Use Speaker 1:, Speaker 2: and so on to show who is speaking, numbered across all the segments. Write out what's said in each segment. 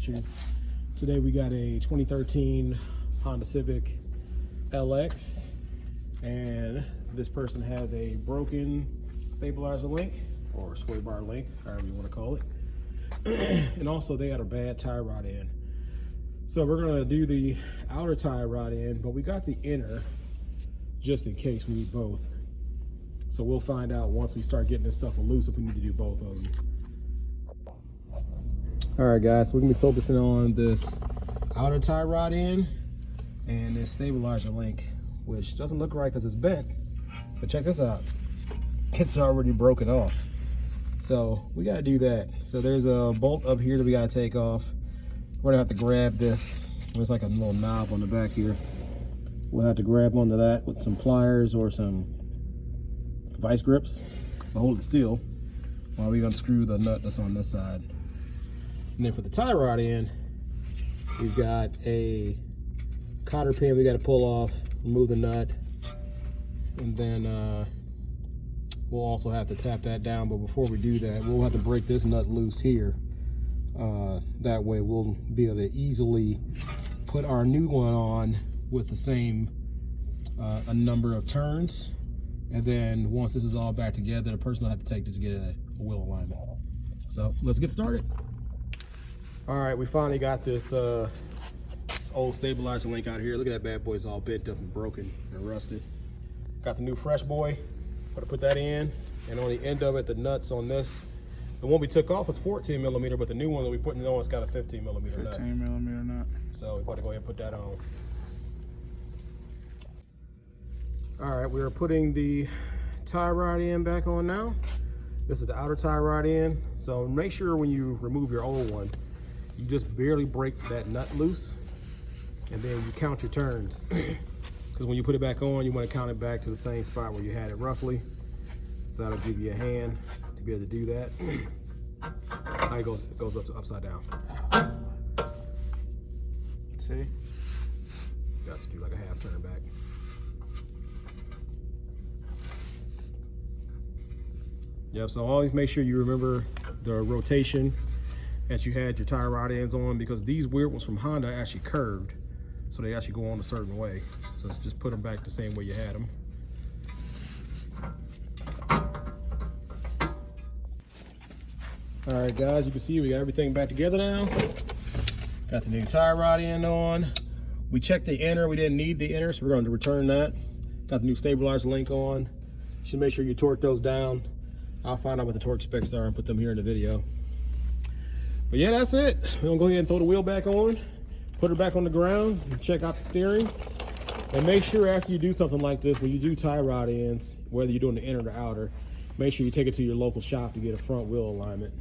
Speaker 1: at you. Today we got a 2013 Honda Civic LX, and this person has a broken stabilizer link or sway bar link, however you want to call it. And also they got a bad tie rod end. So we're gonna do the outer tie rod end, but we got the inner just in case we need both. So we'll find out once we start getting this stuff loose if we need to do both of them. All right, guys, so we're gonna be focusing on this outer tie rod end and this stabilizer link, which doesn't look right because it's bent, but check this out. It's already broken off. So we gotta do that. So there's a bolt up here that we gotta take off. We're gonna have to grab this. There's like a little knob on the back here. We'll have to grab onto that with some pliers or some vice grips to hold it still while we unscrew the nut that's on this side. And then for the tie rod end, we've got a cotter pin we got to pull off, remove the nut, and then we'll also have to tap that down. But before we do that, we'll have to break this nut loose here. That way we'll be able to easily put our new one on with the same a number of turns. And then once this is all back together, the person will have to take this to get a wheel alignment. So let's get started. All right, we finally got this old stabilizer link out here. Look at that bad boy, it's all bent up and broken and rusted. Got the new fresh boy. Gotta put that in. And on the end of it, the nuts on this, the one we took off was 14 millimeter, but the new one that we put in on has got a 15 millimeter nut.
Speaker 2: 15 millimeter nut.
Speaker 1: So we got to go ahead and put that on. All right, we're putting the tie rod end back on now. This is the outer tie rod end. So make sure when you remove your old one, you just barely break that nut loose, and then you count your turns. Because when you put it back on, you want to count it back to the same spot where you had it roughly. So that'll give you a hand to be able to do that. Now it goes up to upside down.
Speaker 2: See?
Speaker 1: You got to do like a half turn back. Yep, so always make sure you remember the rotation that you had your tie rod ends on, because these weird ones from Honda are actually curved. So they actually go on a certain way. So it's just put them back the same way you had them. All right, guys, you can see we got everything back together now. Got the new tie rod end on. We checked the inner, we didn't need the inner, so we're going to return that. Got the new stabilizer link on. You should make sure you torque those down. I'll find out what the torque specs are and put them here in the video. But yeah, that's it. We're gonna go ahead and throw the wheel back on, put her back on the ground, and check out the steering. And make sure after you do something like this, when you do tie rod ends, whether you're doing the inner or the outer, make sure you take it to your local shop to get a front wheel alignment.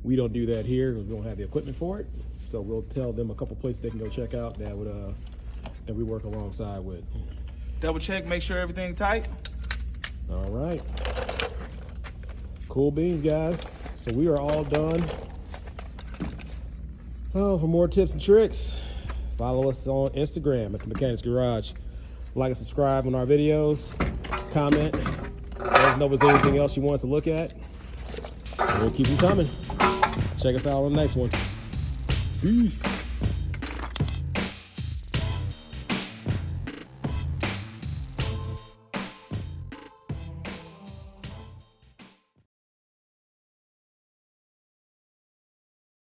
Speaker 1: We don't do that here because we don't have the equipment for it. So we'll tell them a couple places they can go check out that would that we work alongside with.
Speaker 2: Double check, make sure everything tight.
Speaker 1: All right. Cool beans, guys. So we are all done. Oh, for more tips and tricks, follow us on Instagram at the Mechanics Garage. Like and subscribe on our videos. Comment. Let us know if there's anything else you want us to look at. We'll keep them coming. Check us out on the next one. Peace.